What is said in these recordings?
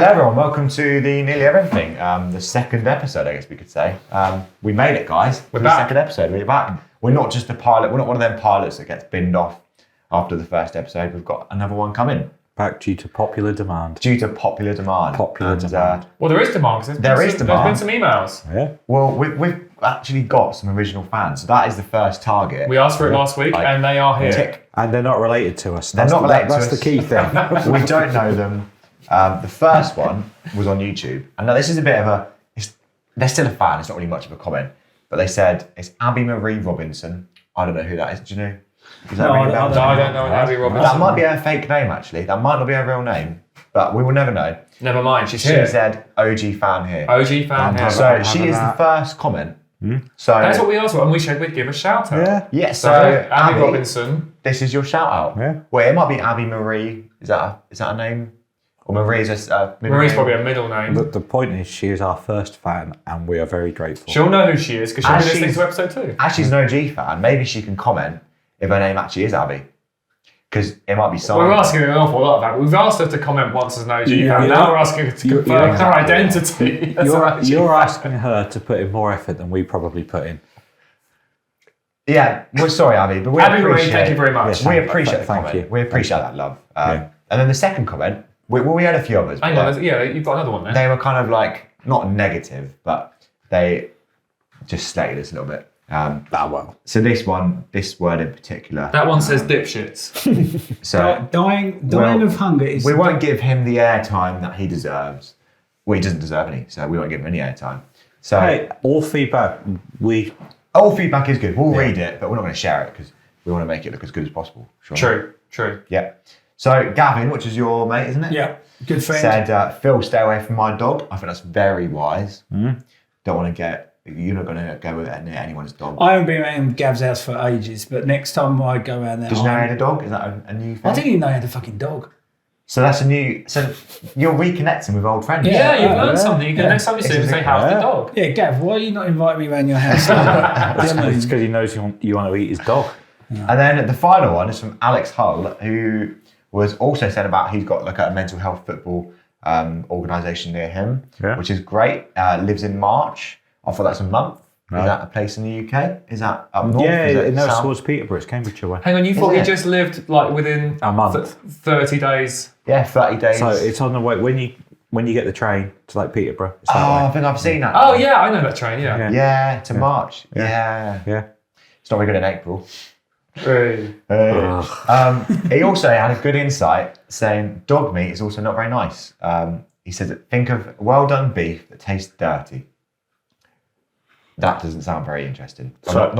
Hello everyone, welcome to the Nearly Everything, the second episode, I guess we could say. We made it, guys. We're the back. Second episode, we're back. We're not just a pilot, we're not one of them pilots that gets binned off after the first episode. We've got another one coming. Back due to popular demand. Well, there is demand, because there's been some emails. Yeah. Well, we've actually got some original fans, so that is the first target. We asked for it last week, and they are here. Tick. And they're not related to us. They're not related to us. That's the key thing. We don't know them. The first one was on YouTube, and now this is a bit of they're still a fan, it's not really much of a comment, but they said it's Abby Marie Robinson. I don't know who that is, do you know? Is that I don't know Abby Robinson. That might be her fake name, actually. That might not be her real name, but we will never know. Never mind, she's She here. said OG fan here. OG fan here. So she is the first comment. So that's what we asked for, and we said we'd give a shout out. Yeah. Yeah, So Abby Robinson. This is your shout out. Yeah. Wait, it might be Abby Marie. Is that a name? Or Marie's a middle Marie's name? probably a middle name. The point is, she is our first fan, and we are very grateful. She'll know who she is, because she'll As be listening she's- to episode 2. As she's an OG fan, maybe she can comment if her name actually is Abby. Because it might be someone. We're asking an awful lot of that. We've asked her to comment once as an OG Yeah, fan. yeah. Now we're asking her to You're confirm her exactly identity. as an OG You're fan. asking her to put in more effort than we probably put in. Yeah, we're sorry, Abby, but we Abby Marie, appreciate. thank you very much. Yes. We appreciate the Thank comment. you. We appreciate that love. Yeah. And then the second comment, we had a few others. Hang but on, you've got another one there. they were kind of like not negative, but they just slated us a little bit. Well. So this word in particular. That one says dipshits. So Dying of hunger is. we won't give him the airtime that he deserves. Well, he doesn't deserve any, so we won't give him any airtime. So Hey, all feedback, all feedback is good. We'll read it, but we're not going to share it because we want to make it look as good as possible. Sure. True. Yeah. So Gavin, which is your mate, isn't it? Yeah, good friend. Said, Phil, stay away from my dog. I think that's very wise. Don't want to you're not going to go with it near anyone's dog. I haven't been around Gav's house for ages, but next time I go around there, Does he know he had a dog? Is that a new thing? I didn't even know he had a fucking dog. So that's a new. So you're reconnecting with old friends. Yeah, you've learned yeah. something. You can next time you see him, say, "How's the dog?" Yeah, Gav, why are you not inviting me around your house? it's because he knows you want to eat his dog. And then the final one is from Alex Hull, who was also said about he's got like a mental health football organisation near him, which is great. Lives in March. I thought that's a month. Is that a place in the UK? Is that up north? Yeah, Is it no, south? towards Peterborough. It's Cambridgeshire way. Hang on, you thought he it? just lived like within A month. 30 days? Yeah, 30 days. So it's on the way when you get the train to like Peterborough. It's that I way. think I've seen that. Oh yeah, I know that train. Yeah. Yeah, to March. Yeah. Yeah. It's not very good in April. Hey. He also had a good insight saying dog meat is also not very nice. He says, think of well done beef that tastes dirty. That doesn't sound very interesting. That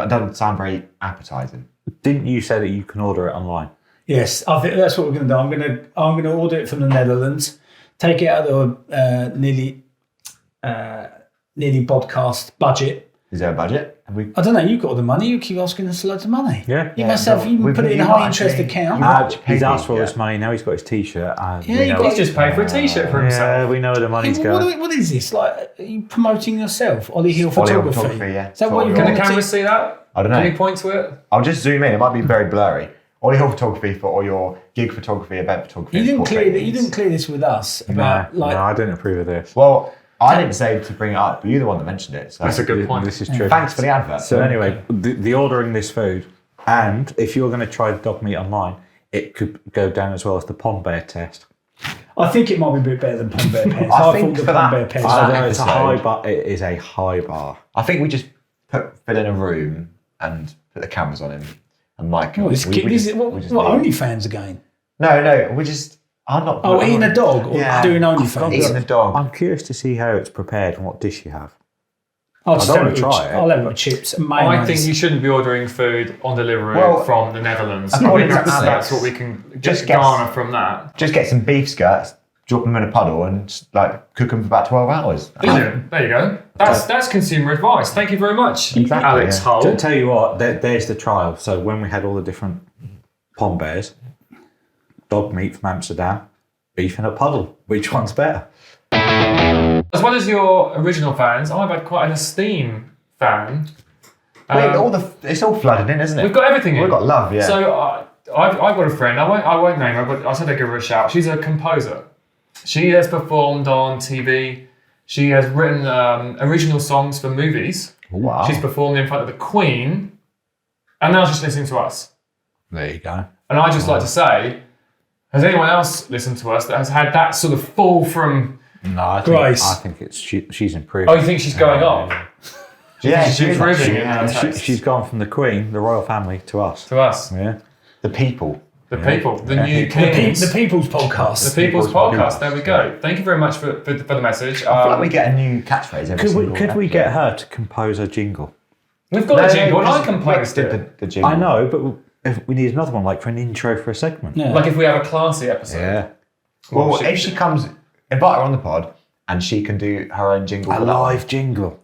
doesn't sound very appetizing. Didn't you say that you can order it online? Yes, I think that's what we're going to do. I'm going to order it from the Netherlands, take it out of the nearly podcast budget. Is there a budget? Have we? I don't know. You've got all the money. You keep asking us loads of money. Yeah. You must have. You put it in a high interest account. He's asked for all this money. Now he's got his T-shirt. And Yeah, we you know got- He's just paid for a T-shirt for himself. Yeah, we know where the money's going. What is this? Like, are you promoting yourself? Ollie Hill Ollie Hill Photography. Photography, yeah. Is that what you're Can going the to camera see that? I don't know. Can you point to it? I'll just zoom in. It might be very blurry. Ollie Hill Photography for all your gig photography, event photography. You didn't portrait clear that. You needs. didn't clear this with us No, about no, I didn't approve of this. Well, I didn't say to bring it up, but you're the one that mentioned it. So That's a good point. This is true. thanks for the advert. So anyway, the ordering this food, and if you're going to try the dog meat online, it could go down as well as the Pond Bear test. I think it might be a bit better than Pond Bear Pets. I I think thought the for Pond that- Bear Pets. for I that know it's a episode- high bar. It is a high bar. I think we just Phil in a room and put the cameras on him and mic him. What, this We kid, just- is it, what we just only leave. fans again? No, we just. I'm not. Oh, I'm eating not- a dog or Yeah. doing Eating OnlyFans? the dog. I'm curious to see how it's prepared and what dish you have. I'll just don't have wanna it with try it. I'll have it with chips and I mayonnaise. think you shouldn't be ordering food on delivery Well, from the Netherlands. I according think to Alex, that's what we can just just guess. garner from that. Just get some beef skirts, drop them in a puddle, and like cook them for about 12 hours. Brilliant. There you go. That's consumer advice. Thank you very much, Exactly, Alex yeah. Hull. To tell you what, there's the trial. So when we had all the different Pond Bears, dog meat from Amsterdam, beef in a puddle, which one's better? As well as your original fans, I've had quite an esteem fan. It's all flooded in, isn't it? We've got everything in. We've got love, yeah. So I've got a friend. I won't name her, but I said I'd give her a shout. She's a composer. She has performed on TV. She has written original songs for movies. Wow. She's performed in front of the Queen. And now she's listening to us. There you go. And I just like to say, has anyone else listened to us that has had that sort of fall from... No, I Grace. think it's she's improved. Oh, you think she's going up? Yeah, She's improving in her She, taste. she's gone from the Queen, the royal family, to us. To us. Yeah. The people. The people. The Yeah. new The, kings. the People's Podcast. The People's People's Podcast. Podcast. There we go. Thank you very much for the message. I feel like we get a new catchphrase every single Could we episode. get her to compose a jingle? We've got a jingle and I because composed Rex it. did the jingle. I know, but if we need another one, like for an intro for a segment. Yeah. Like if we have a classy episode. Yeah. Well, if she comes, invite her on the pod, and she can do her own jingle. A for that one. live jingle.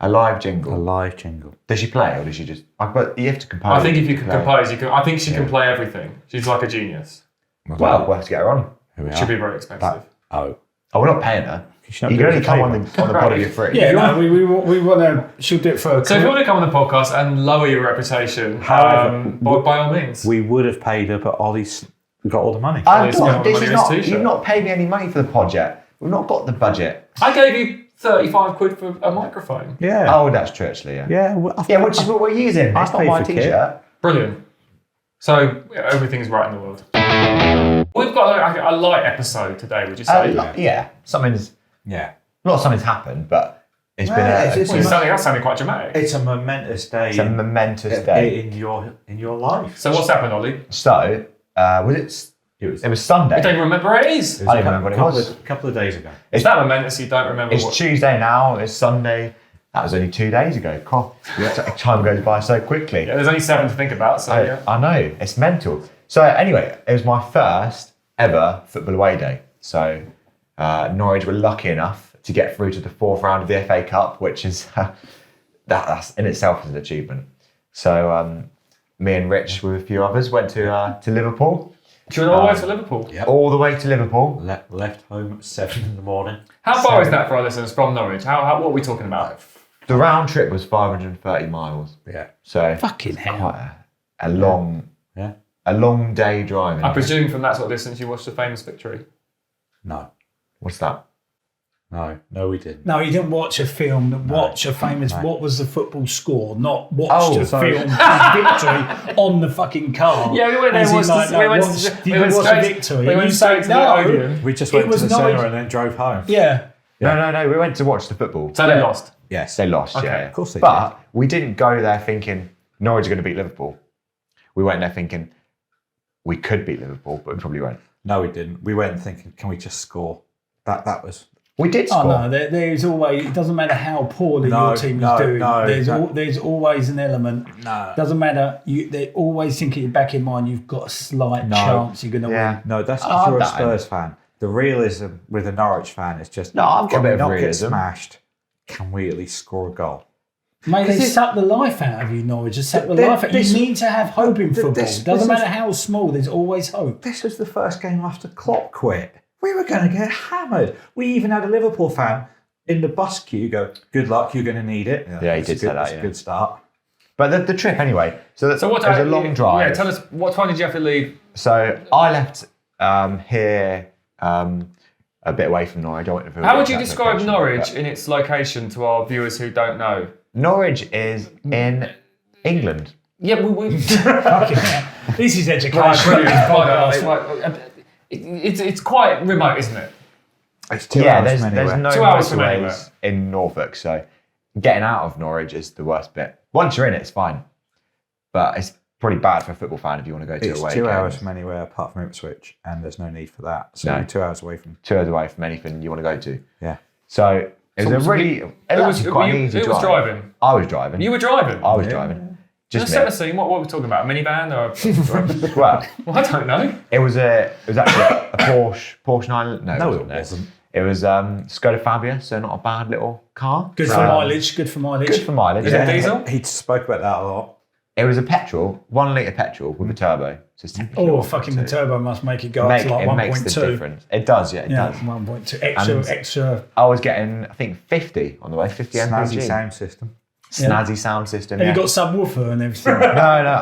A live jingle. A live jingle. Does she play or does she just? But you have to compose. I think if you can play. compose, you can. I think she can play everything. She's like a genius. Well, we'll have to get her on. Here we Should are. be very expensive. Oh. Oh, we're not paying her. She not You do can us only a come on favour. the pod if you're free. Yeah, no, we want to. She'll do it for a So if you want to come on the podcast and lower your reputation, However, by all means. We would have paid her, but Ollie's got all the money. Please go on This money is in his not. t-shirt. You've not paid me any money for the pod yet. We've not got the budget. I gave you 35 quid for a microphone. Yeah. Oh, that's true, actually. Yeah. Yeah. Yeah, which is what we're using. I It's not paid my for kit. t-shirt. Brilliant. So everything's right in the world. We've got a light episode today, would you say? Yeah, something's Yeah. not something's happened, but it's been it's- a. it's Well, that's sounding quite dramatic. It's a momentous day. It's a momentous day. in your life. So what's happened, Ollie? So, it was Sunday. I don't even remember where it is. I don't remember what it was. A couple of days ago. Is that momentous you don't remember It's what... Tuesday now. It's Sunday. That was only 2 days ago. God, time goes by so quickly. Yeah, there's only 7 to think about, so yeah. I know, it's mental. So anyway, it was my first ever football away day. So Norwich were lucky enough to get through to the 4th round of the FA Cup, which is that's in itself is an achievement. So me and Rich with a few others went to Liverpool. Do you want to always to Liverpool? Yep. All the way to Liverpool. Left home at 7 in the morning. How far is that for our listeners from Norwich? What are we talking about? The round trip was 530 miles. Yeah. So Fucking hell. quite a long, Yeah. a long day driving. I presume from that sort of distance you watched the famous victory. No. What's that? No, we didn't. No, you didn't watch a film. Watch a famous. No. What was the football score? Not watched Oh, a sorry. film victory on the fucking car. Yeah, we went there As in, once. like, We went watched- to did you watch the victory? We And went you straight say to the no. Odeon. We just It went to was the Norwich- cinema and then drove home. Yeah. No. We went to watch the football. So they lost. Yes. They lost, Okay. yeah. Of course they But we didn't go there thinking Norwich are going to beat Liverpool. We went there thinking we could beat Liverpool, but we probably won't. No, we didn't. We went thinking, can we just score? That was. We did Oh score. no, there's always. It doesn't matter how poorly No, your team is no, doing. no, there's no. there's always an element. No. Doesn't matter. They always think in your back in mind you've got a slight No. chance you're going to Yeah. win. No, that's Oh, because you're a that- Spurs fan. The realism with a Norwich fan is just. No, I've got a can bit we of not realism. get smashed? Can we at least score a goal? Mate, they Because suck the life out of you, Norwich. Just suck the Th- life out. this- You need to have hope in football. this Doesn't is- matter how small. There's always hope. This was the first game after Klopp quit. We were going to get hammered. We even had a Liverpool fan in the bus queue go, "Good luck, you're going to need it." Yeah, he That's did a say good, that, that's yeah. a good start. But the trip anyway. So it So what was a time? long drive. Yeah, tell us what time did you have to leave? So I left here a bit away from Norwich. I went for a How bit would you of describe location, Norwich but in its location to our viewers who don't know? Norwich is in England. Yeah, we Fucking hell. This is education. Right, brilliant. This Well done. podcast. It's quite remote, isn't it? It's 2 Yeah, hours there's from anywhere. no 2 hours from anywhere. motorways in Norfolk, so getting out of Norwich is the worst bit. Once you're in it, it's fine, but it's pretty bad for a football fan if you want to go to It's away 2 hours games. from anywhere apart from Ipswich, and there's no need for that. So No. you're 2 hours away from. 2 hours away from anything you want to go to. Yeah. So it was So a really, it was actually quite an easy who drive. was driving? I was driving. You were driving. I was driving. Just Just set me. the scene. What were we talking about? A minivan or? Well, Well, I don't know. it was actually a Porsche 9. No, No, it it wasn't. It was Skoda Fabia, so not a bad little car. Good for mileage. Good for mileage. Good for mileage. Is it diesel? He spoke about that a lot. It was a petrol, 1 litre petrol with a turbo. So it's technically Oh, 1.2. fucking the turbo must make it go up to like It makes the 1.2. difference. It does, yeah, it Yeah, does. 1.2. And- Extra. I was getting, I think, 50 on the way, 50 Snazzy mpg. sound system. snazzy sound system. Have Yeah. you got subwoofer and everything? No,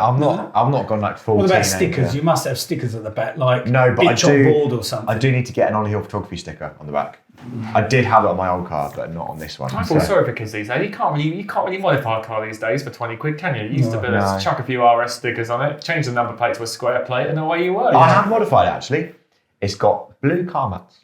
I'm not. I'm not gone like full. What about teenager. stickers? You must have stickers at the back, like No, but I bitch on do. board or something. I do need to get an Olly Hill photography sticker on the back. I did have it on my old car, but not on this one. I feel sorry for kids these days. You can't really modify a car these days for 20 quid, can you? You used to be able No. to chuck a few RS stickers on it, change the number plate to a square plate, and away you were. I have modified it actually. It's got blue car mats.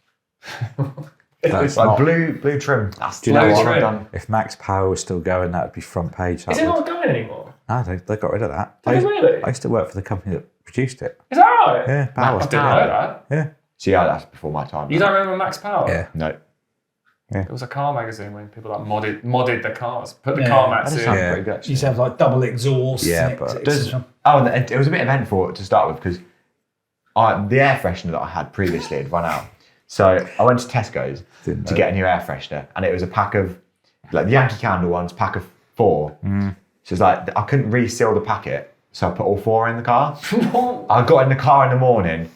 That's Like not- blue trim. That's Do you know what what? I've done. If Max Power was still going, that would be front page. Is it not going anymore? No, they got rid of that. Did they really? I used to work for the company that produced it. Is that right? Yeah, Power. I didn't know that. Yeah. So yeah, that's before my time. You don't remember Max Power? Yeah. No. It was a car magazine when people like modded the cars, put the Yeah, car That mats does in. sound Yeah. pretty good. You Actually. used to have like double exhaust. Yeah, and but Does- and it was a bit eventful to start with because the air freshener that I had previously had run out. So I went to Tesco's Didn't to know. get a new air freshener, and it was a pack of like the Yankee Candle ones, pack of 4. So it's like I couldn't reseal the packet, so I put all 4 in the car. I got in the car in the morning.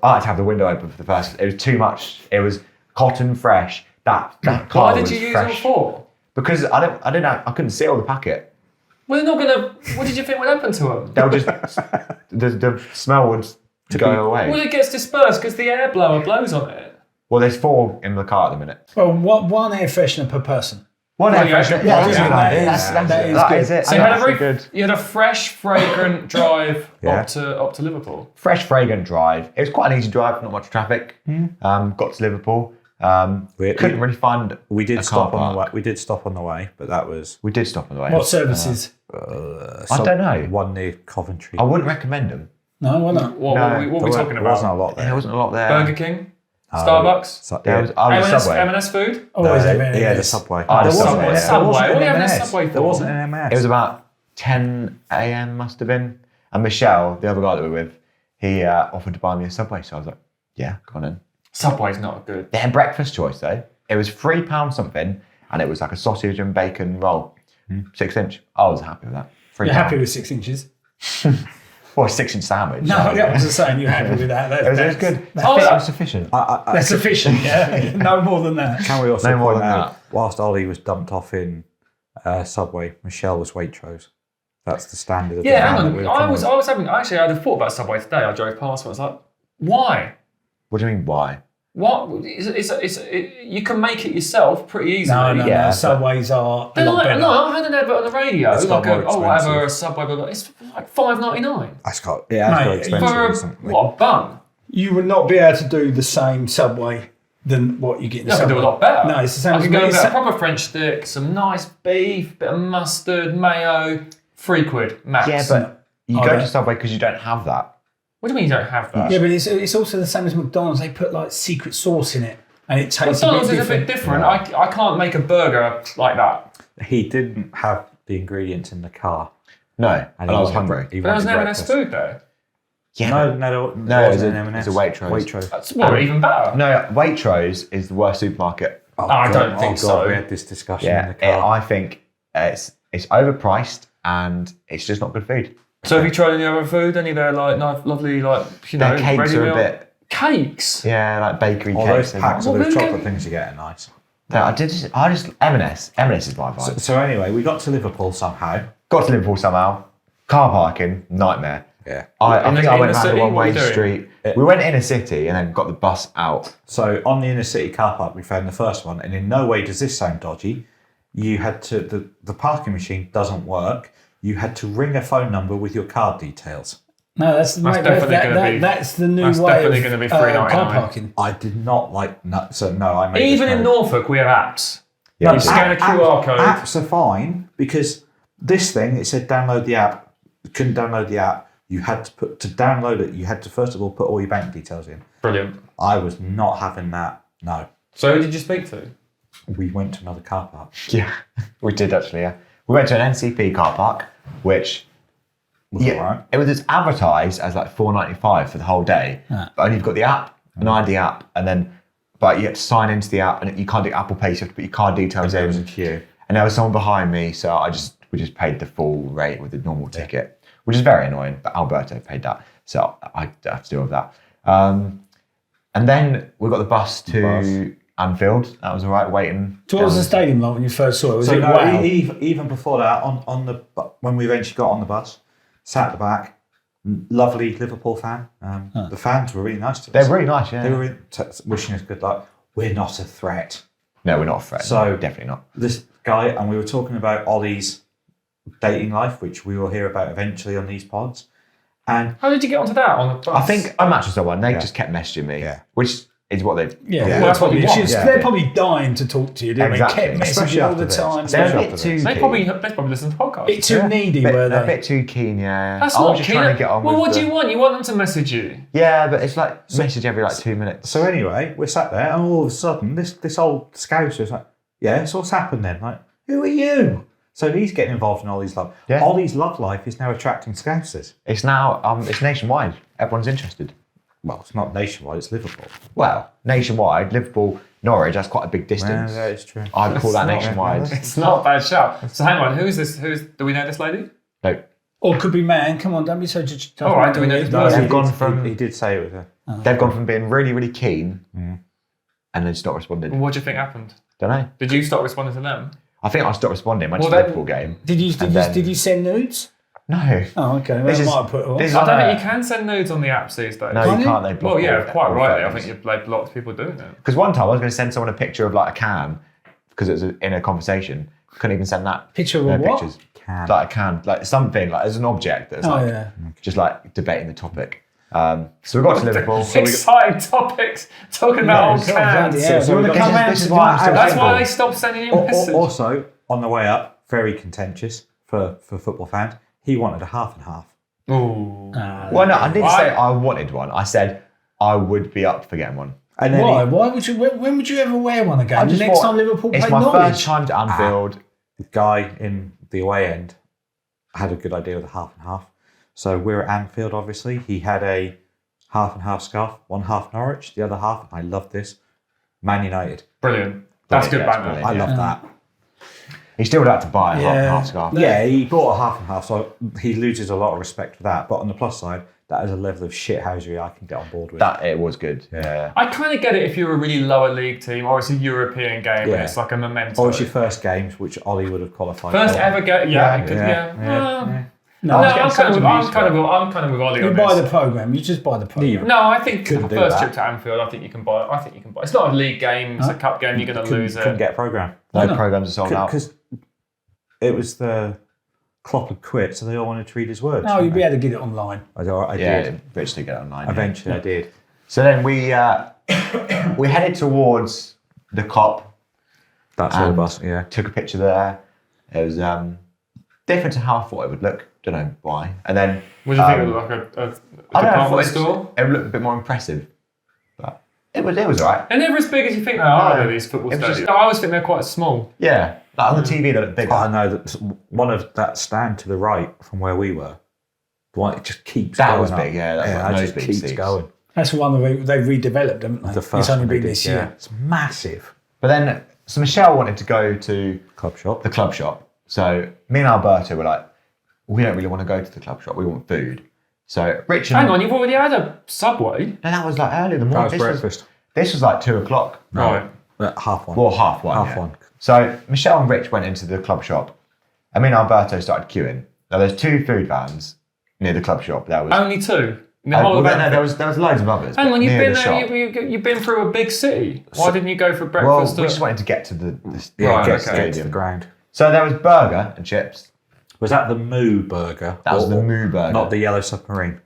I had to have the window open for the first. It was too much. It was cotton fresh. That car Why did was you use fresh. all 4? Because I couldn't seal the packet. Well, they're not gonna. What did you think would happen to them? They'll just the smell would go away. Well, it gets dispersed because the air blower blows on it. Well, there's 4 in the car at the minute. Well, one air freshener per person. One Well, air yeah, freshener. yeah, that's yeah, a good that idea. is- That's that is that good. is it. So you had a That's very good. you had a fresh, fragrant drive Yeah. up to Liverpool. Fresh, fragrant drive. It was quite an easy drive, not much traffic. Got to Liverpool. Couldn't really find. We did a stop car on the way. park. We did stop on the way, but that was We did stop on the way. What services? I don't know. one near Coventry. I wouldn't recommend them. No, why not? What No, are we There talking There wasn't about? a lot there. There wasn't a lot there. Burger King, Oh, Starbucks, So, There yeah, was, I was M&S, Subway. M&S food. Always have yeah, the M&S. Subway. Oh, the There wasn't Subway. an- Subway. there wasn't What do you an have in a M&S. Subway There for? wasn't an M&S. It was about 10 a.m. must have been. And Michelle, the other guy that we were with, he offered to buy me a Subway. So I was like, yeah, go on in. Subway's not good. Their breakfast choice though, it was £3 something, and it was like a sausage and bacon roll, 6-inch. I was happy with that. £3. You're happy with 6 inches? Or a 6-inch sandwich. No, I was just saying you're happy with that. It was good. It Oh, was sufficient. That's sufficient, yeah. No more than that. Can we also No more point than out, whilst Ollie was dumped off in Subway, Michelle was Waitrose. That's the standard. Of the Yeah, van hang that on. we were I coming was having. Actually, I had a thought about Subway today. I drove past and I was like, why? What do you mean, why? What? You can make it yourself pretty easily. No, Yeah, Subways are a They're lot like, better. no, I had an advert on the radio. It's got Like, more I have a expensive. Subway, but it's like $5.99 That's got, yeah, that's got Mate, expensive for recently. what, a bun. You would not be able to do the same Subway than what you get in the I can Subway. do a lot better. No, it's the same I as can go me. get a proper French stick, some nice beef, bit of mustard, mayo, £3 max. Yeah, but you I go don't- to Subway because you don't have that. What do you mean you don't have that? Yeah, but it's also the same as McDonald's. They put like secret sauce in it, and it tastes McDonald's a bit is a bit different. different. I can't make a burger like that. He didn't have the ingredients in the car. No, and I was he hungry. wanted- he But there was wanted an M&S breakfast. food there. Yeah, No, No, it was wasn't a- an M&S. it's a Waitrose. Waitrose. That's even better. no, Waitrose is the worst supermarket. I don't think so. We had this discussion Yeah, in the car. I think it's overpriced and it's just not good food. So have you tried any other food? Any of their like nice, lovely, like Their cakes ready are a meal? bit, Cakes. yeah, like bakery All cakes. those packs Well, of those really chocolate good. things you get are nice. No, I just M&S is my vibe. So anyway, we got to Liverpool somehow. Got to Liverpool somehow. Car parking, nightmare. Yeah. I In think the- I in went the around city? the What were one-way you doing? street. We went in a city and then got the bus out. So on the inner city car park, we found the first one, and in no way does this sound dodgy. You had to the parking machine doesn't work. You had to ring a phone number with your card details. No, that's definitely gonna be- that's the new that's way definitely of gonna be car $3.99. parking. I did not like I made Even this in note. Norfolk, we have apps. Yeah, You scan a QR code. Apps are fine because this thing, it said download the app. You couldn't download the app. You had to download it. You had to first of all put all your bank details in. Brilliant. I was not having that. No, So who did you speak to? we went to another car park. Yeah, we did actually. Yeah, we went to an NCP car park, which Was all right. it was advertised as like $4.95 for the whole day. But only you've got the app, an ID app, and then but you have to sign into the app, and you can't do Apple Pay. So you have to put your card details There in. was a queue. And there was someone behind me, so we just paid the full rate with the normal ticket, which is very annoying. But Alberto paid that, so I have to deal with that. And then we got the bus to Anfield. That was all right. Waiting. So what was the stadium like when you first saw it? Was So it no, wow? even before that, when we eventually got on the bus, sat at the back, lovely Liverpool fan. The fans were really nice to us. They're really nice. Yeah. They were wishing us good luck. We're not a threat. No, we're not a threat. So- definitely not. This guy, and we were talking about Ollie's dating life, which we will hear about eventually on these pods. And How did you get onto that on the bus? I think I matched with someone. They Yeah. just kept messaging me. Yeah. Which is what they. Yeah, Yeah. they're That's what probably, you want. just- Yeah. they're probably dying to talk to you. Didn't Exactly. they? Kept Especially messaging all after the this. time. They're a Especially bit after too. this. they keen. probably listen to podcasts. Bit too needy, were They're a they? bit too keen. Yeah. That's I was not just keen. trying to get on Well, with what do the- you want? You want them to message you. Yeah, but it's like message every like 2 minutes. So anyway, we're sat there, and all of a sudden, this old scouser's like, "Yeah, so what's happened then? Like, who are you?" So he's getting involved in Ollie's love. Yeah. Ollie's love life is now attracting scousers. It's now it's nationwide. Everyone's interested. Well, it's not nationwide; it's Liverpool. Well, nationwide, Liverpool, Norwich. That's quite a big distance. that is true. I'd call that It's not- nationwide. It's not a bad shout. So hang on, who is this? Do we know this lady? No, Or could be man. Come on, don't be so. All right, do we know this No, person? they've gone from He did say it was a. they've gone from being really really keen, and then just not responded. What do you think happened? Don't know. Did you stop responding to them? I think I stopped responding. Went to Well, the then- Liverpool game. Did you And then- did you send nudes? No. Oh, okay. Well, This I is- might have put it on. this is I on don't a- think you can send nudes on the apps these days. No, Can't you you? can't. They block Well, yeah, all- quite all rightly. I photos. think you've lots of people doing it. Because one time I was going to send someone a picture of like a can because it was in a conversation. Couldn't even send that. Picture of No a what? pictures. Can. Like a can, like something, like as an object that's Oh like yeah. just like debating the topic. So we got to Liverpool. Exciting topics talking about old God, bloody cans. hell. so Do you we want to got- come this round is to why I'm do still that? That's why Liverpool. they stopped sending you messages. Also, on the way up, very contentious for football fans. He wanted a half and half. Ooh. Well, no, I didn't Why? say I wanted one. I said I would be up for getting one. And then Why? Why would you? When would you ever wear one again? I The just next thought, time Liverpool it's play my Norwich. first time to Anfield. the guy in the away end had a good idea with a half and half. So we're at Anfield, obviously. He had a half and half scarf, one half Norwich, the other half, and I love this, Man United. Brilliant. That's good Yeah, that's banter. brilliant. I Yeah. love that. He still would have to buy a half and Yeah. half scarf. Yeah, he bought a half and half, so he loses a lot of respect for that. But on the plus side, that is a level of shithousery I can get on board with. That it was good. Yeah. I kind of get it if you're a really lower league team or it's a European game and Yeah. it's like a memento. Or it's your first games, which Ollie would have qualified First for. ever game. Yeah, Yeah, it could, yeah, yeah. yeah, Well, yeah. No, No, getting I'm such kind of abuse for it. I'm kind of with Ollie you on buy this. the program. You just buy the program. No, I think Couldn't the do first that. trip to Anfield, I think you can buy. It's not a league game. It's a cup game. You're going to lose Couldn't it. get a programme. No no. programs are sold out. Because it was the Klopp had quit, so they all wanted to read his words. No, you'd be able to get it online. I Yeah, did. Rich to get online. yeah. Eventually, I did. So then we we headed towards the cop. That's all And bus. Yeah. Took a picture there. It was different to how I thought it would look. Don't know why. And then What do you think? It looked like a I don't know, I department thought store? it would look a bit more impressive. But it was alright. They're never as big as you think they are, No. though, these football It was stadiums. just- I always think they're quite small. Yeah, like on the TV they look bigger. I know that one of that stand to the right from where we were, the one it just keeps That going was up. big, yeah, that's yeah, like that just nosebleed keeps seats. going. That's the one that they've redeveloped, haven't they? The first it's only one they been did, this yeah. year. It's massive. But then, so Michelle wanted to go to Club shop. the club shop. So me and Alberto were like, we don't really want to go to the club shop. We want food. So Rich and Hang on, you've already had a Subway. No, that was like early in the That morning. was breakfast. This was like 2:00. Right. Half one. Well, half one. Half yeah. one. So Michelle and Rich went into the club shop, and me and Alberto started queuing. Now there's 2 food vans near the club shop. That was Only 2. In the well, whole of no, Anfield. there was loads of others. Hang but on, you've near been the there. shop. You've been through a big city. Why didn't you go for Well, breakfast? we just wanted to get to the Yeah, Right, get, okay. get to the stadium. ground. So there was burger and chips. Was that the Moo burger? That was Or- the Moo burger. Not the Yellow Submarine.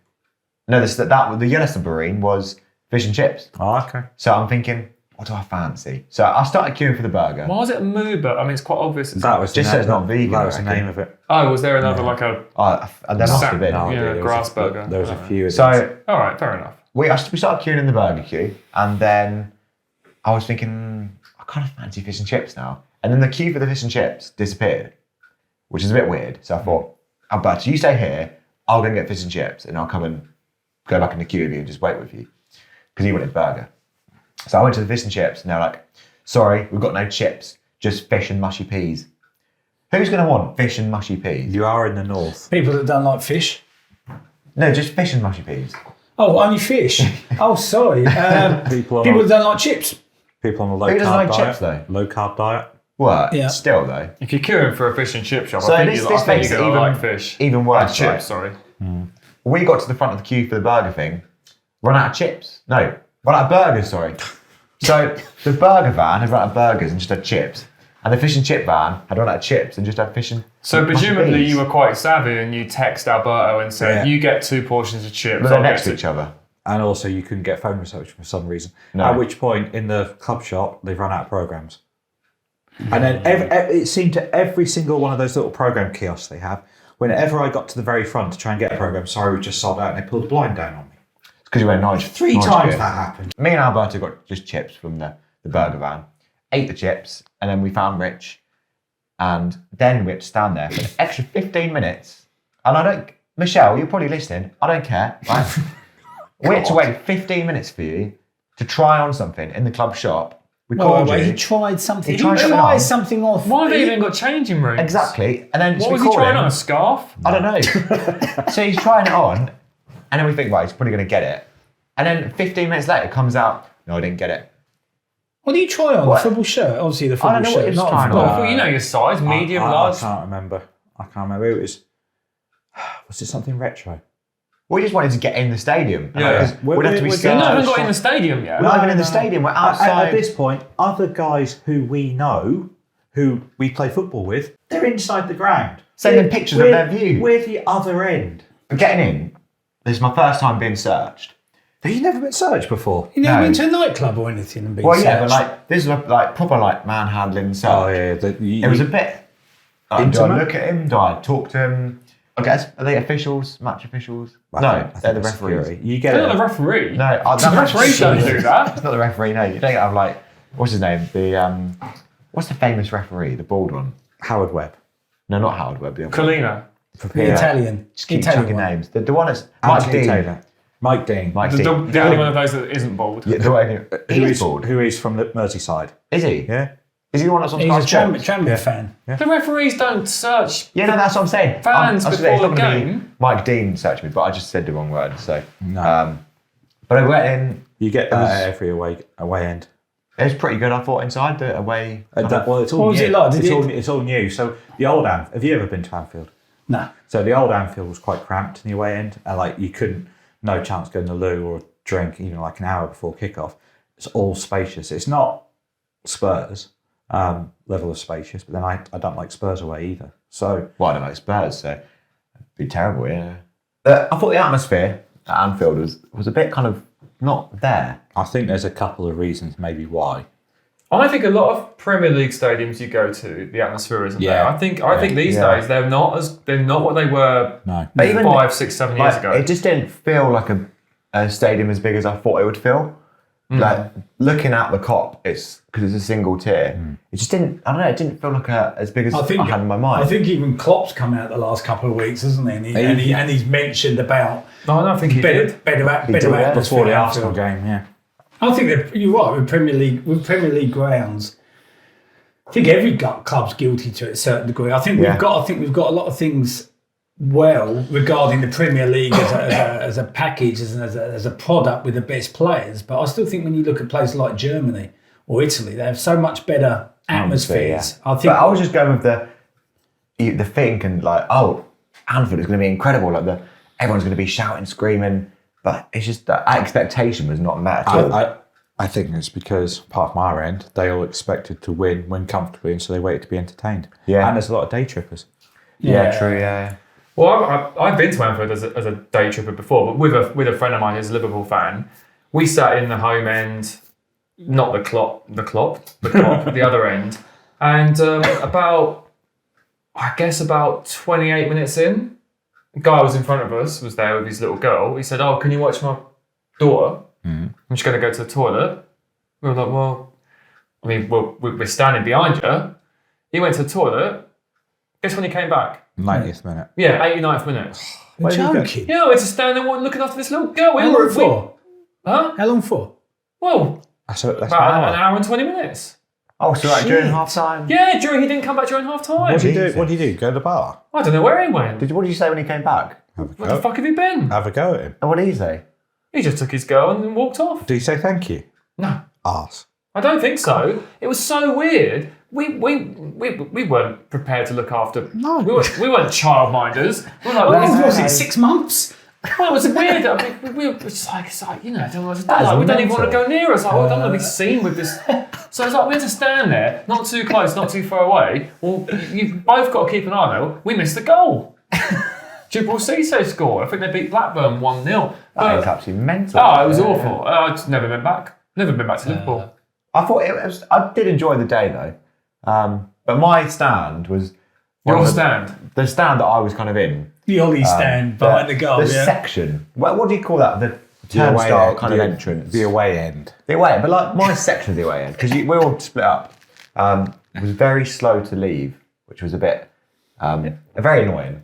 No, the yellow submarine was fish and chips. Oh, okay. So I'm thinking, what do I fancy? So I started queuing for the burger. Why was it a Moober? I mean, it's quite obvious. That was Just the so name, it's not vegan, That was I the reckon. name of it. Oh, was there another like a? There must have been. No idea. Yeah, There was grass a- burger. There was a few. Of these. So All right, fair enough. we started queuing in the burger queue, and then I was thinking, I kind of fancy fish and chips now. And then the queue for the fish and chips disappeared, which is a bit weird. So I thought, Alberto, you stay here, I'll go and get fish and chips, and I'll come and go back in the queue with you and just wait with you. Because he wanted burger. So I went to the fish and chips, and they're like, sorry, we've got no chips, just fish and mushy peas. Who's going to want fish and mushy peas? You are in the north. People that don't like fish. No, just fish and mushy peas. Oh, only fish. Oh, sorry. People are People not- that don't like chips. People on a low Who doesn't carb like diet. chips, though? Low carb diet. What? Yeah. Still though. If you're queuing for a fish and chip shop, So I think this you're makes it going to even like fish. even worse. Chips, right? sorry. We got to the front of the queue for the burger thing. Run out of chips. No, run out of burgers. Sorry. So the burger van had run out of burgers and just had chips, and the fish and chip van had run out of chips and just had fish and. So mashed presumably peas. you were quite savvy and you text Alberto and said, Yeah. you get 2 portions of chips. But they're I'll next get to each other. And also, you couldn't get phone reception for some reason. No. At which point, in the club shop, they've run out of programs. And then it seemed to every single one of those little program kiosks they have, whenever I got to the very front to try and get a program, sorry, we just sold out, and they pulled the blind down on me. It's because you went Nige. 3 Nige times gear. that happened. Me and Alberto got just chips from the burger van, ate the chips, and then we found Rich, and then we had to stand there for an extra 15 minutes. And Michelle, you're probably listening, I don't care, right? We had to wait 15 minutes for you to try on something in the club shop. We called you. He tried something. He tried something on. off. Why have they even got changing rooms? Exactly. And then What we was he call trying him. on? A scarf? I don't know. So he's trying it on, and then we think, right, he's probably going to get it. And then 15 minutes later, it comes out, no, I didn't get it. What do you try on? What? A football shirt? Obviously, the I football don't know what shirt. he was Not a trying football. on. Well, you know your size, medium, I large. can't remember. It was... Was it something retro? We just wanted to get in the stadium. Yeah. Because we'd have to be We're- You've scared. not even got in the stadium yet. We're not even in the stadium, we're outside. At this point, other guys who we know, who we play football with, they're inside the ground. Sending pictures of their view. We're the other end. I'm getting in. This is my first time being searched. Have you never been searched before? You never No. been to a nightclub or anything and been Well, yeah, but searched? like, this is like proper like manhandling search. Oh, yeah. It was a bit. Like, do I Intimate? look at him? Do I talk to him? I guess, are they officials, match officials? No, they're the referees. You get They're it. not the referee. No, The referees don't do that. It's not the referee, no. You don't have like, what's his name? What's the famous referee? The bald one? Howard Webb. No, not Howard Webb. The other one. Colina. The Italian. Just keep Italian chucking one. names. The one that's Mike Anthony Dean. Taylor. Mike Dean. Mike The, Dean. the only one of those that isn't bald. Yeah, the one he is bald. Who is from the Merseyside. Is he? Yeah. Is he the one that's on He's Sky a Sports? Tranmere fan. The referees don't search. Yeah, no, that's what I'm saying. Fans I was before gonna say, it's not the gonna be game. Mike Dean searched me, but I just said the wrong word. So, No. but I went in. You get that at every away end. It was pretty good. I thought inside the away. Well, it's all What was new. it like? It's all new. So the old Anfield. Have you ever been to Anfield? No. So the old Anfield was quite cramped in the away end, and like you couldn't, no chance going to the loo or drink even like an hour before kickoff. It's all spacious. It's not Spurs level of spacious, but then I don't like Spurs away either. So Well, I don't like Spurs, so it'd be terrible. Yeah. I thought the atmosphere at Anfield was a bit kind of not there. I think there's a couple of reasons maybe why. I think a lot of Premier League stadiums you go to, the atmosphere isn't there. Yeah. I think these Yeah. days they're not what they were No. But even 5, 6, 7 years like, ago. it just didn't feel like a stadium as big as I thought it would feel. Like looking at the Kop, it's because it's a single tier. It just didn't. I don't know. It didn't feel like as big as I had in my mind. I think even Klopp's come out the last couple of weeks, hasn't he? And he's mentioned about No, I don't think he did. better did, yeah. atmosphere Before the at Arsenal Anfield. game, yeah. I think that you're right with Premier League grounds. I think every club's guilty to it a certain degree. I think we've got a lot of things well regarding the Premier League as a package, as a product with the best players. But I still think when you look at places like Germany or Italy, they have so much better atmospheres. I think. But I was just going with the think and like, oh, Anfield is going to be incredible. Like everyone's going to be shouting, screaming. But it's just that expectation was not met at all. I think it's because, apart from our end, they all expected to win comfortably, and so they waited to be entertained. Yeah. And there's a lot of day trippers. Yeah, true. Yeah. Well, I've been to Anfield as a day tripper before, but with a friend of mine who's a Liverpool fan. We sat in the home end, not the Klopp, the other end, and about 28 minutes in, the guy was in front of us, was there with his little girl. He said, "Oh, can you watch my daughter? I'm just going to go to the toilet." We were like, "Well, I mean, we're standing behind you." He went to the toilet. Guess when he came back? 90th minute. Yeah, 89th minute. You're joking. Yeah, we're just standing there looking after this little girl. How long for? Huh? How long for? Well, That's about an hour and 20 minutes. Oh, so like during half time. Yeah, he didn't come back during half time. What did he do? Go to the bar? I don't know where he went. What did you say when he came back? Have a Where the go. fuck have you been? Have a go at him. And what did he say? He just took his girl and walked off. Did he say thank you? No. Arse. I don't think so. It was so weird. We weren't prepared to look after. No. We weren't childminders. We were like, What was it, 6 months? well, it was weird. I mean, we were just like, it's like, you know, we don't even want to go near us. Like, I don't want to be seen with this. So it's like, we had to stand there, not too close, not too far away. Well, you've both got to keep an eye on it. We missed the goal. Triple Cisse scored. I think they beat Blackburn 1-0. That is absolutely mental. Oh, it was awful. I just never been back. Never been back to Liverpool. I thought it was. I did enjoy the day though, but my stand was Your stand? The stand that I was kind of in. The Ollie stand behind the goal. The section. What do you call that? The turnstile kind of entrance. The away end. The away end, but like my section of the away end, because we're all split up. Was very slow to leave, which was a bit very annoying.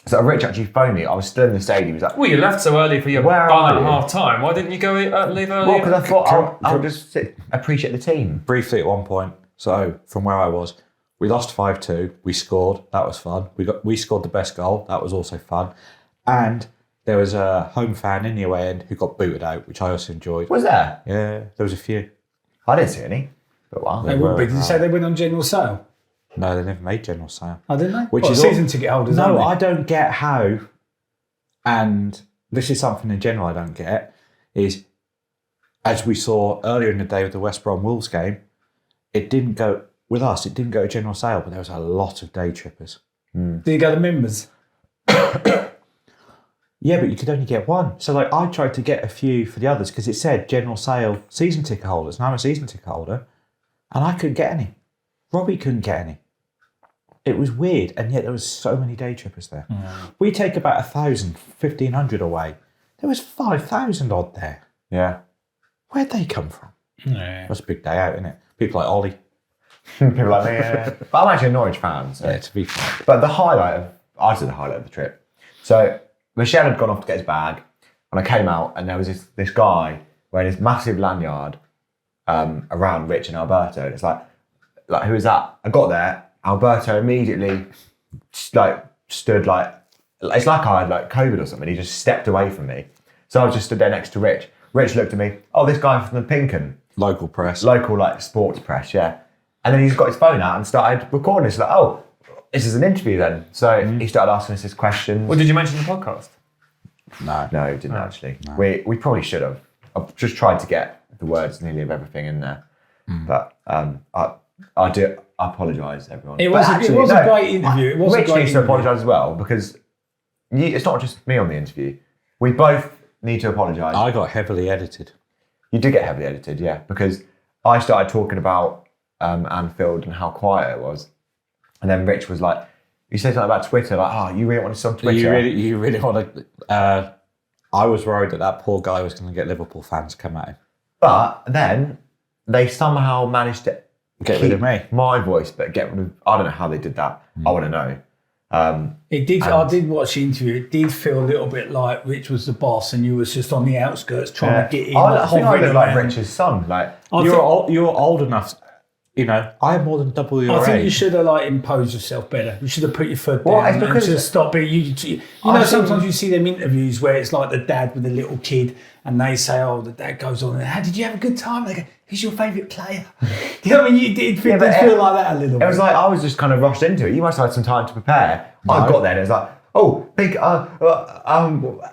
So Rich actually phoned me. I was still in the stadium. He was like, well, you left so early for your Where fun are at you? half time. Why didn't you go leave early? well, because I thought I'll just appreciate the team. Briefly at one point, so from where I was, we lost 5-2. We scored. That was fun. We scored the best goal. That was also fun. And there was a home fan in the away end who got booted out, which I also enjoyed. Was there? Yeah, there was a few. I didn't see any. But wow. They would be. Did you say they went on general sale? No, they never made general sale. Oh, didn't they? Which What, is season ticket holders, No, aren't I don't get how, and this is something in general I don't get, is as we saw earlier in the day with the West Brom Wolves game, it didn't go to general sale, but there was a lot of day trippers. they? Did you go to members? Yeah, but you could only get one. So like I tried to get a few for the others because it said general sale season ticket holders, and I'm a season ticket holder, and I couldn't get any. Robbie couldn't get any. It was weird, and yet there was so many day trippers there. We take about 1,000, 1,500 away. There was 5,000 odd there. Yeah. Where'd they come from? Yeah. That's a big day out, isn't it? People like Ollie. People like me. But I'm actually a Norwich fan. So. Yeah, to be fair. But the highlight of the trip. So Michelle had gone off to get his bag, and I came out, and there was this guy wearing this massive lanyard around Rich and Alberto. And it's like who is that? I got there. Alberto immediately stood like it's like I had like COVID or something. He just stepped away from me. So I was just stood there next to Rich. Rich looked at me. Oh, this guy from the Pinken. Local press. Local like sports press, yeah. And then he's got his phone out and started recording. It's like, oh, this is an interview then. So he started asking us his questions. Well, did you mention the podcast? No, he didn't actually. No. We probably should have. I've just tried to get the words nearly of everything in there. But I apologise, everyone. It was a great interview. It was Rich a great needs to interview. apologise as well because it's not just me on the interview. We both need to apologise. I got heavily edited. You did get heavily edited, yeah, because I started talking about Anfield and how quiet it was, and then Rich was like, "You said something about Twitter, like, oh, you really want to on Twitter? You really want to?" I was worried that poor guy was going to get Liverpool fans come at him. But then they somehow managed to Get rid of me. my voice, but get rid of. I don't know how they did that. I want to know. It did. I did watch the interview. It did feel a little bit like Rich was the boss, and you was just on the outskirts trying to get in. I think I hovering look like around. Rich's son. Like You're old enough. You know, I am more than double your I think age. you should have imposed yourself better. You should have put your foot Well, down it's because- and just stop being. You know, sometimes you see them interviews where it's like the dad with the little kid, and they say, "Oh, the dad goes on, how did you have a good time?" They go, "Who's your favourite player?" You know what I mean? You did feel like that a little bit. It was like I was just kind of rushed into it. You must have had some time to prepare. I got there and it was like, oh, big, and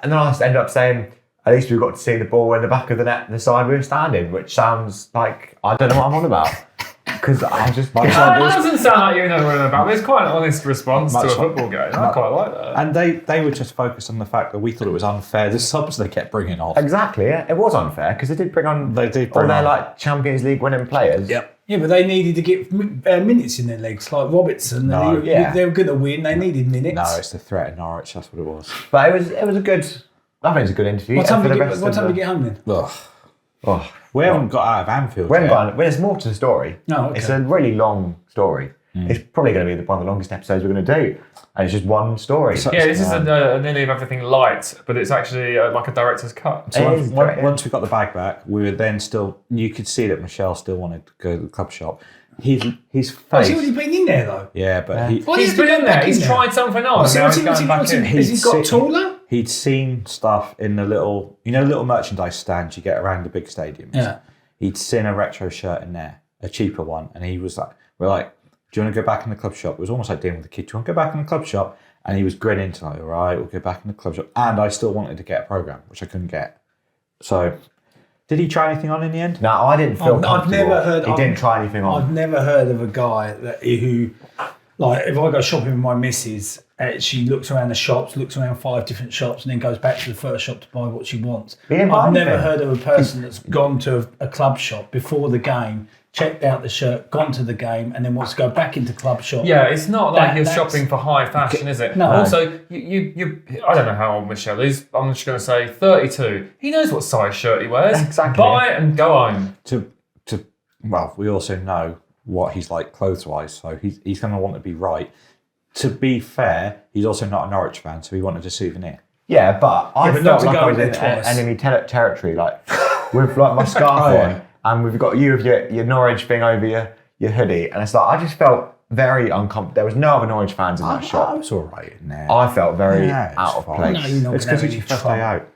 then I ended up saying, at least we got to see the ball in the back of the net, the side we were standing, which sounds like I don't know what I'm on about. Because I just... No, it doesn't sound like you know what I'm about. It's quite an honest response to a football game. I quite like that. And they were just focused on the fact that we thought it was unfair, the subs they kept bringing off. Exactly, yeah. It was unfair because they did bring on all their Champions League winning players. Yep. Yeah, but they needed to get minutes in their legs, like Robertson. No, they were going to win. They needed minutes. No, it's the threat of Norwich. That's what it was. But it was a good... I think it was a good interview. What time did you get home then? Ugh. Oh, We haven't got out of Anfield we haven't yet. gone... Well, there's more to the story. Oh, okay. It's a really long story. It's probably going to be one of the longest episodes we're going to do. And it's just one story. Yeah, this is a nearly of everything light, but it's actually like a director's cut. So It is once we got the bag back, we were then still... You could see that Michelle still wanted to go to the club shop. His face... Has he already been in there though? Yeah, but He's been in there. He's tried something on. So Now what's he's going back in. Has he got taller? He'd seen stuff in the little merchandise stands you get around the big stadiums. Yeah. he'd seen a retro shirt in there, a cheaper one, and he was like, we're like, do you want to go back in the club shop? It was almost like dealing with the kid. Do you want to go back in the club shop? And he was grinning to like, all right, we'll go back in the club shop. And I still wanted to get a program, which I couldn't get. So, did he try anything on in the end? No, I didn't feel comfortable. I've never heard. He didn't try anything on. I've never heard of a guy who, like, if I go shopping with my missus, she looks around the shops, looks around 5 different shops, and then goes back to the first shop to buy what she wants. I've never heard of a person that's gone to a club shop before the game, checked out the shirt, gone to the game, and then wants to go back into club shop. Yeah, it's not like you're shopping for high fashion, is it? No. Also, you I don't know how old Michelle is. I'm just going to say 32. He knows what size shirt he wears. Exactly. Buy it and go home. Well, we also know what he's like clothes-wise, so he's going to want to be right. To be fair, he's also not a Norwich fan, so he wanted a souvenir. Yeah, but I but felt not to like go I was there in twice. enemy territory, like with like my scarf on, and we've got you with your Norwich thing over your hoodie, and it's like I just felt very uncomfortable. There was no other Norwich fans in that I shop. was all right in there. I felt very Yeah, out it's of fine. place. No, you're not It's gonna because have it's any your first trouble. day out.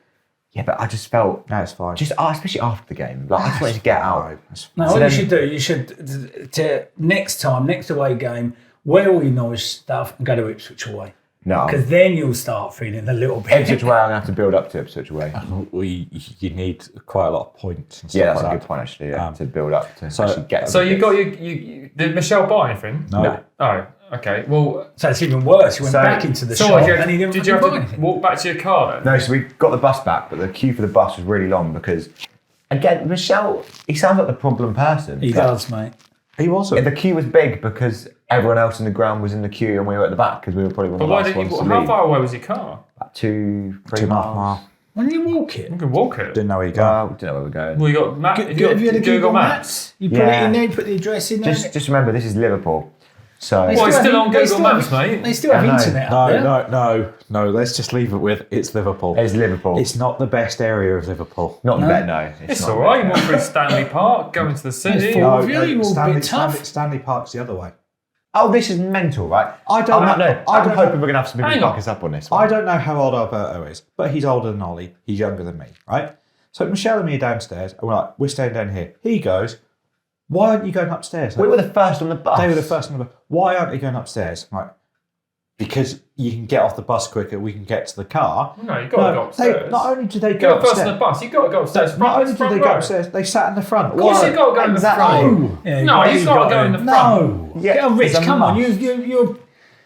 Yeah, but I just felt No, it's fine. especially after the game. Like I just wanted to get out. No, So what then- you should do, you should next away game, wear all your Norwich stuff and go to Ipswich away. No, Because then you'll start feeling a little bit. Ipswich way. I'm gonna have to build up to Ipswich way. You need quite a lot of points and stuff Yeah, that's like a that. good point actually. Yeah, to build up to so- actually get. So you got you did Michelle buy anything? No. Oh, okay. Well, So it's even worse. You went So- back into the so shop what, and he didn't did you fucking have buy to anything. walk back to your car then? No, so we got the bus back, but the queue for the bus was really long because, again, Michelle, he sounds like the problem person. He but does, mate. He wasn't. The queue was big because everyone else in the ground was in the queue and we were at the back because we were probably one But of the why last didn't ones you? to How leave. far away was your car? About 2-3 2.5 miles. miles. When you walk it, You can walk it. Didn't know where you go. Well, we didn't know where we were going. Well, you got map. have you had a Google Maps? You put Yeah. it in there, put the address in there. Just remember, this is Liverpool. So, Well, it's still on they Google Maps, have, mate. They still have I know. internet up there. No. Let's just leave it with it's Liverpool. it's Liverpool. It's not the best area of Liverpool. not the No. best, no. It's not all the right. You best. walk through Stanley Park, go into the city. full- Oh, yeah, you were a bit tough. Stanley Park's the other way. Oh, this is mental, right? I don't I'm know. I'm hoping we're going to have some people Hang back on. us up on this I one. don't know how old Alberto is, but he's older than Ollie. He's younger than me, right? So Michelle and me are downstairs, and we're staying down here. He goes, "Why aren't you going upstairs?" We were the first on the bus. They were the first on the bus. Why aren't you going upstairs? I'm like, because you can get off the bus quicker. We can get to the car. No, you got to go upstairs. Not only did they Go go first on upstairs, the bus. You got to go upstairs. not only front did they go row. upstairs, they sat in the front. Of course, you got to go in the Exactly. front. Yeah, No, you you've got to go in the front. No. Yeah, Get on, Rich, it's a come on. must. You're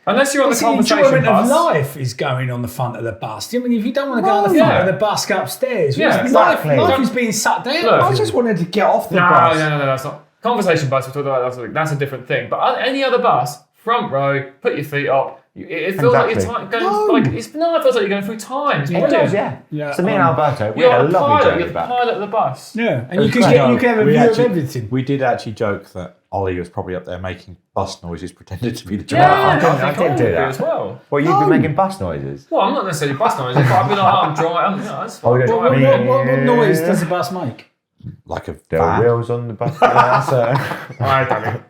Unless you're on the it's the conversation enjoyment bus. of life is going on the front of the bus. I mean, if you don't want to go on the front Yeah. of the bus, go upstairs. Yeah, Life exactly. is being sucked down. Look, I just wanted to get off the No, bus. no, that's not. Conversation bus, we're talking about last week. That's a different thing. But on any other bus, front row, put your feet up. It feels like Exactly. you're going. It feels like you're going through time. It's It brilliant. does, yeah. Yeah, So me and Alberto, we You're had a the lovely pilot. journey You're the back. pilot of the bus. Yeah, and you was can great. get you can have a We view actually- of everything. We did actually joke that Ollie was probably up there making bus noises, pretending to be the Yeah, driver. I did think do would be that. as well. Well, you've been making bus noises. Well, I'm not necessarily bus noises, but I've been like, I'm driving. That's Oh, yeah. fine. What Driving. what noise does the bus make? Like a There are van. wheels on the bus. Yeah, that's I don't know.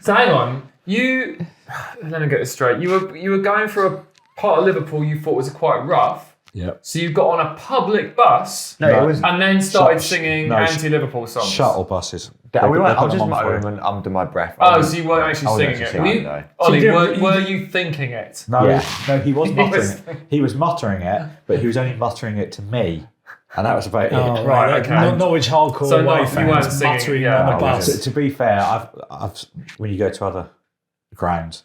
So hang on, let me get this straight. You were going for a part of Liverpool you thought was quite rough. Yep. So you got on a public bus No, it was. and then started Sh- singing no, sh- anti-Liverpool songs. Shuttle buses. I They was put just them on for muttering you. and under my breath. Oh, so you weren't actually I wasn't singing it. actually Were singing, you, no. Ollie, So were you thinking it? No, Yeah. no, he was He muttering was- it. He was muttering it, but he was only muttering it to me, and that was about it. Oh, Right, okay. Not Norwich hardcore So away you fans weren't singing, muttering yeah, on I the bus. wasn't. To be fair, I've when you go to other grounds,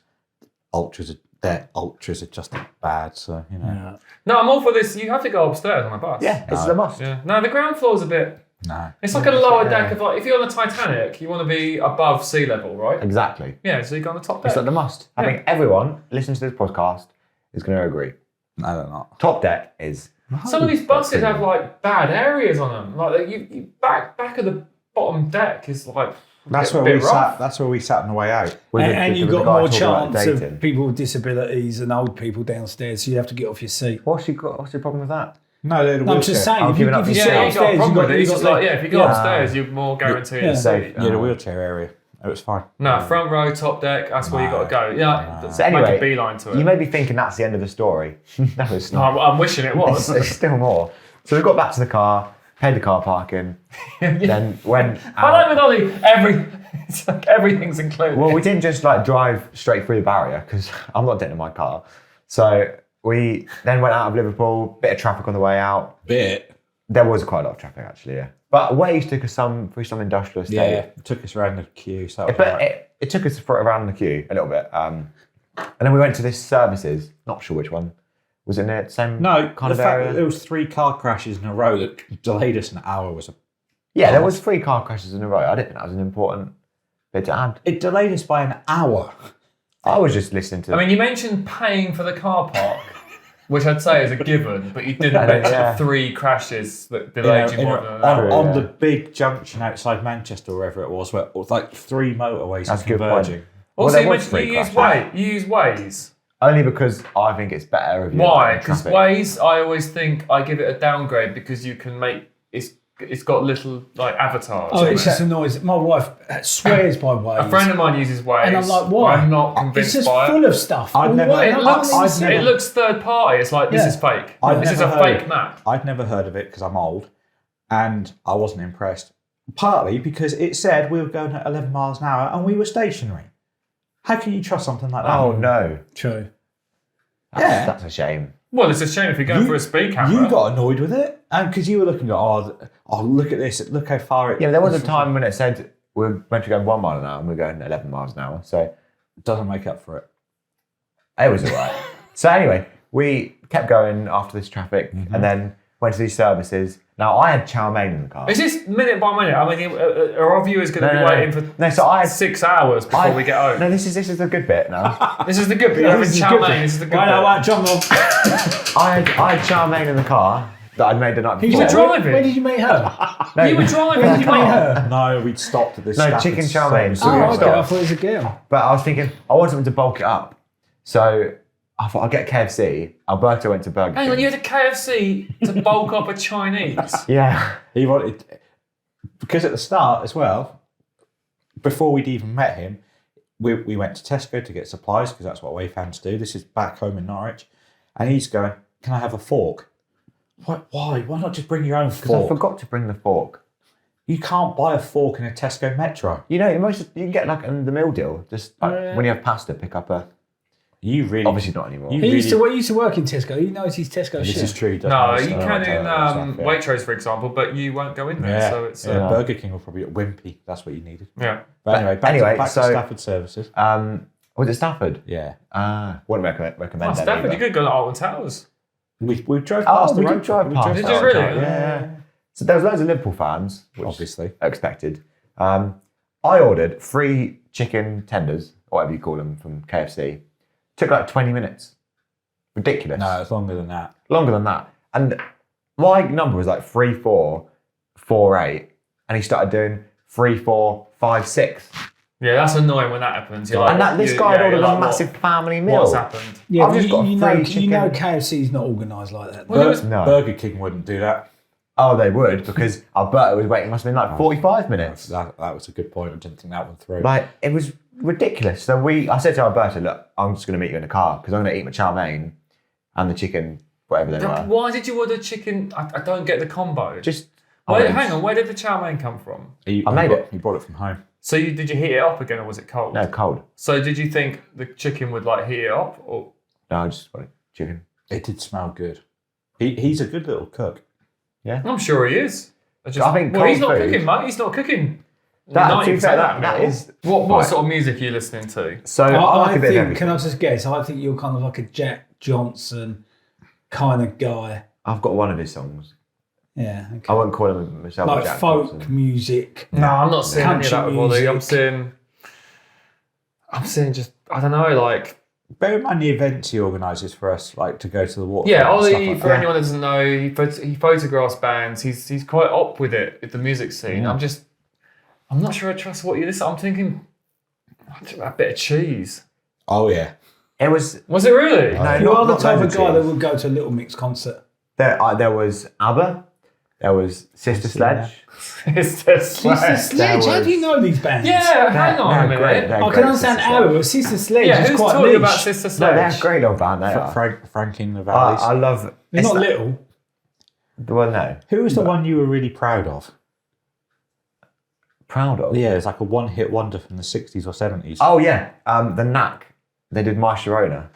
their ultras are just bad. So you know, Yeah. No, I'm all for this. You have to go upstairs on a bus. Yeah, it's a must. Yeah. No, the ground floor's a bit. no. It's like a lower deck of like if you're on the Titanic, you want to be above sea level, right? Exactly. Yeah, so you go on the top It's deck. like the must. I Yeah. think everyone listening to this podcast is going to agree. No, they're not. Top deck is. Some of these buses have like bad areas on them. Like you back of the bottom deck is like That's a where bit we rough. sat. That's where we sat on the way out. with the- And with you've the got guy more talking about chance dating. of people with disabilities and old people downstairs, so you have to get off your seat. What's your problem with that? No, they're the No, I'm just wheelchair. saying, I'm if you, giving up if you the sit Yeah, you got a upstairs, problem with it. It's you've just got like, the- yeah, if you go yeah. upstairs, you're more guaranteed Yeah. a seat. Yeah, the wheelchair area. It was fine. No, front row, top deck, that's where you got to go. Yeah, So make anyway, a beeline to it. you may be thinking that's the end of the story. No, it's No, not. I'm wishing it was. There's still more. So we got back to the car. paid the car parking, then went I out. like with Ollie, it's like everything's included. Well, we didn't just like drive straight through the barrier because I'm not getting in my car. So we then went out of Liverpool, bit of traffic on the way out. There was quite a lot of traffic actually, yeah. But Waze took us through some industrial estate. Yeah, it took us around the queue. So that was But alright. it took us around the queue a little bit. And then we went to this services, not sure which one. Was it in the same No, kind the of fact area? that there was 3 car crashes in a row that delayed us an hour was Yeah, there was 3 car crashes in a row. I didn't think that was an important bit to add. it delayed us by an hour. I was just listening to. I mean, you mentioned paying for the car park, which I'd say is a given, but you didn't I know, mention yeah. 3 crashes that delayed you more than an on, hour. on yeah. the big junction outside Manchester, or wherever it was, where it was like 3 motorways That's a good point. converging. Also, there you was mentioned 3 you use crashes. You use Waze. Only because I think it's better if you Why? like Because traffic. Waze, I always think I give it a downgrade because you can make it's got little like avatars. Oh, on it it. just annoys. My wife swears by Waze. A friend of mine uses Waze, and I'm like, why? I'm not It's convinced just by full it. of stuff. I'd never- Why? It I've looks third party. It's like this Yeah. is fake. I've This is a never heard- fake map. I'd never heard of it because I'm old, and I wasn't impressed. Partly because it said we were going at 11 miles an hour and we were stationary. How can you trust something like that? Oh no, True. that's a shame. Well, it's a shame if you're going for a speed camera. You got annoyed with it, and because you were looking at, look at this, look how far it. Yeah, there was a time when it said we were meant to go 1 mile an hour and we we're going 11 miles an hour. So It doesn't make up for it. it was all right. So anyway, we kept going after this traffic and then went to these services. Now I had chow mein in the car. Is this minute by minute? I mean, are our viewers going to be waiting for No, so I had 6 hours before we get home? No, this is the good bit now. This is the good bit. You're having chow mein. This is the good Right, bit. right, John. Well, I had chow mein in the car that I'd made the night before. were driving. Where did you meet her? No, You were driving. Where did you meet her? No, we'd stopped at this. No, Stafford chicken chow mein. service. So we Oh, were okay. I stopped. thought it was a girl. But I was thinking, I wanted them to bulk it up. So I thought I'll get KFC. Alberto went to Burger Hang on, King. you had a KFC to bulk up a Chinese. Yeah. He wanted, because at the start as well, before we'd even met him, we went to Tesco to get supplies because that's what Wayfans do. This is back home in Norwich, and he's going, "Can I have a fork?" What? Why? Why not just bring your own Because I fork? forgot to bring the fork. You can't buy a fork in a Tesco Metro. You know, you can get like in the meal deal. Just like, when you have pasta, pick up a. You really, Obviously not anymore. You He used really- to work in Tesco. He knows his Tesco This shit. is true. doesn't No, it? you So, can in stuff, yeah. Waitrose, for example, but you won't go in there. Yeah, So it's yeah. Burger King will probably get wimpy. That's what you needed. yeah. But anyway, back to so- Stafford services. Was it Stafford? Yeah, Wouldn't recommend Oh, that. Stafford, either. you could go to Alton Towers. we drove Oh, past the we road. did drive We past. drove Did past you the really? road, Yeah. So there was loads of Liverpool fans, which Obviously. I expected. I ordered 3 chicken tenders, or whatever you call them, from KFC. Took like 20 minutes. Ridiculous. No, it's longer than that. Longer than that. And my number was like 3, 4, 4, 8. And he started doing 3, 4, 5, 6. Yeah, that's annoying when that happens. You're like, And this guy had ordered a massive family meal. What's happened? Yeah, I've but just got you free know, chicken. you know KFC's not organised like that. Well, it was- No. Burger King wouldn't do that. Oh, they would, because Alberto was waiting. It must have been like 45 minutes. That was a good point. I didn't think that one through. Like, it was ridiculous. So I said to Alberto, look, I'm just going to meet you in the car because I'm going to eat my chow mein and the chicken, whatever they were. Why did you order chicken? I don't get the combo. Just, Hang on, where did the chow mein come from? He I made brought- it. He brought it from home. So did you heat it up again, or was it cold? No, cold. So did you think the chicken would like heat it up, or No, I just wanted chicken. It did smell good. He's a good little cook. I'm sure he is. I think well, he's cold not food- cooking, mate. He's not cooking. That, to 90% be fair, of that meal. is... What Right. sort of music are you listening to? So I like a bit of think, everything. can I just guess? I think you're kind of like a Jack Johnson kind of guy. I've got one of his songs. Yeah. Okay. I won't call him myself like Jack folk Johnson. music. No, I'm not seeing any of that Country with Ollie. music. I'm seeing just, I don't know, like, Bear in mind the events he organises for us, like to go to the water. yeah, and stuff Ollie, like for that. anyone that doesn't know, he photographs bands. He's quite up with it, with the music scene. Yeah. I'm not sure I trust what you listen. I'm thinking a bit of cheese. Oh yeah. It was... Was it really? No, You are the not type loads of guy that cheese. would go to a Little Mix concert. There was ABBA. There was Sister Sledge. It's just Sister like- Sledge, how do you know these bands? Yeah, hang on a They're minute. great. They're I great, can understand Sister ABBA, Sledge. but Sister Sledge Yeah, is who's quite talking niche. about Sister No, Sledge? they're a great little band. They are. Frank in the I Valleys. love... They're it's not like- little. Well, no. Who was the one you were really proud of? Proud of? Yeah, it's like a one-hit wonder from the 60s or 70s. Oh, yeah. The Knack. They did My Sharona.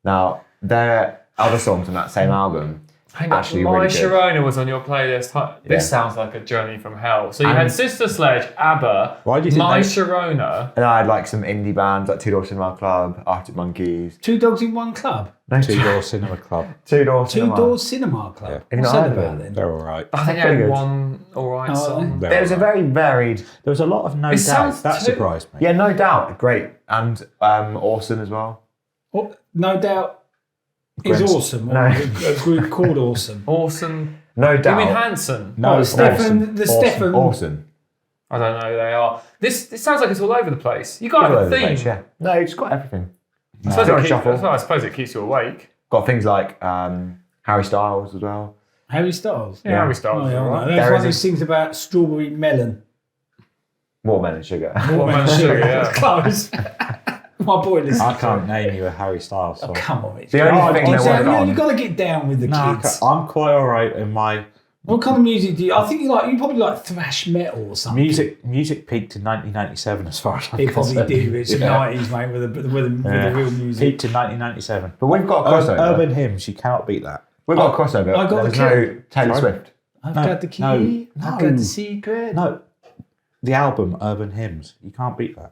Now, their other songs on that same album Hang on, actually My really good. Sharona was on your playlist. This Yeah. sounds like a journey from hell. So you And- had Sister Sledge, ABBA, Why do you think My they- Sharona. And I had like some indie bands like Two Door Cinema Club, Arctic Monkeys. Two Dogs in One Club. No, Two-Door Cinema Club. Two Door Two Cinema. Doors Cinema Club. Yeah. Have you What's not that heard of about it? then? They're all right. I think I pretty had good. one alright song. They're It was a all right. very varied. There was a lot of No It Doubt. sounds That too- surprised me. Yeah, no doubt. Great. And Awesome as well. Well, No Doubt is Grim's- awesome. No. A group called Awesome. Awesome. No You doubt. mean Hanson? No, Oh, Stefan. awesome. The Stefan. Awesome. I don't know who they are. This sounds like it's all over the place. You got to All have over a the theme. place, yeah. No, it's got everything. I suppose, Got a it shuffle. I suppose it keeps you awake. Got things like Harry Styles as well. Harry Styles. Yeah, Yeah. Harry Styles. Oh, yeah, all right. right. That's There one is of those things about strawberry melon. Watermelon Sugar. Watermelon Sugar, yeah. Close. My boy listens. I can't name you a Harry Styles song. Come on, Rich. The only Oh, thing get they down, wanted on. You've got to get down with the No, kids. I'm quite all right in my What kind of music do you? I think you probably like thrash metal or something. music peaked in 1997 as far as I'm He probably concerned. did. It's the Yeah. 90s, mate, with the real music. Peaked in 1997. But we've got a crossover. Urban hymns, you cannot beat that. We've got a crossover. I got There's the no Taylor Swift. I've No, got the key. no, I've no. got the secret. No, the album Urban Hymns, you can't beat that.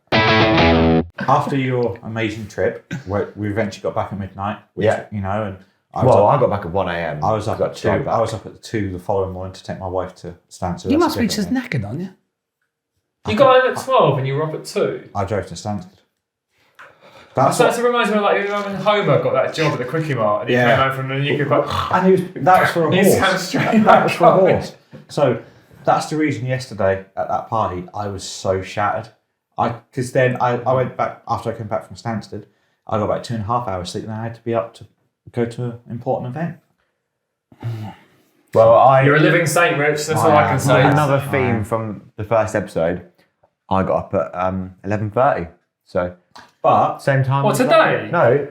After your amazing trip, where we eventually got back at midnight, which, Yeah. you know, and I Got back at 1 a.m. was up Got at to 2. drive back. I was up at 2 the following morning to take my wife to Stansted. You That's must a be different just thing. knackered, aren't you? You got in at 12 and you were up at 2. I drove to Stansted. That's So what, that reminds me of like when Homer got that job at the Quickie Mart and he Yeah. came home from the nuclear plant. and that was for a His horse. hamstring. That was for a horse. So that's the reason yesterday at that party I was so shattered. Because then I went back after I came back from Stansted. I got about 2.5 hours sleep, and I had to be up to go to an important event. Well, You're a living saint, Rich. That's all I can say. Another theme from the first episode. I got up at 11:30. So, But same time. What, as today? No,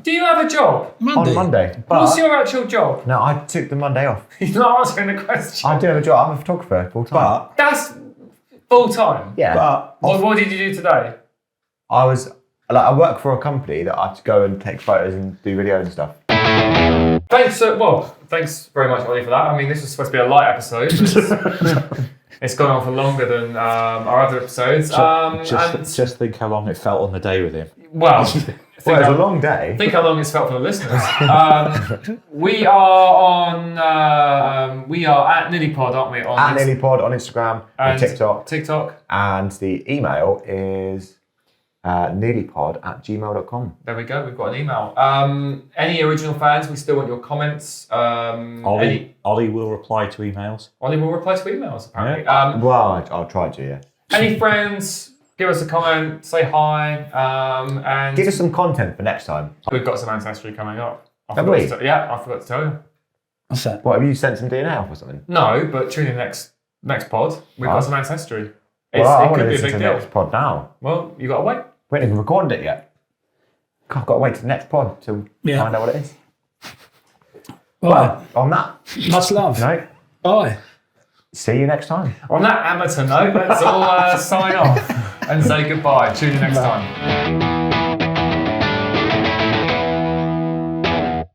Do you have a job? on Monday. But What's your actual job? no, I took the Monday off. You're not answering the question. I do have a job. I'm a photographer full time. That's full time. Yeah. but What did you do today? I was I work for a company that I have to go and take photos and do videos and stuff. Thanks very much, Ollie, for that. I mean, this was supposed to be a light episode. It's gone on for longer than our other episodes. just think how long it felt on the day with him. Well, it was a long day. Think how long it's felt for the listeners. We are at Nillipod, aren't we? On At NearlyPod on Instagram and TikTok. TikTok. And the email is nearlypod@gmail.com. There we go. We've got an email. Any original fans? We still want your comments. Ollie will reply to emails. Ollie will reply to emails apparently. Well, I'll try to, yeah. Any friends? Give us a comment. Say hi. And Give us some content for next time. we've got some ancestry coming up. I Have forgot we? to- yeah, I forgot to tell you. What's that? What, have you sent some DNA off or something? No, but tune in next pod. We've Oh. got some ancestry. Well, I It want could to be a listen big to the deal. next pod now. Well, you got to wait. We haven't even recorded it yet. God, I've got to wait to the next pod to Yeah. find out what it is. Right. On that Much love. note, Bye. see you next time. On that amateur note, let's all sign off and say goodbye. Tune in next time.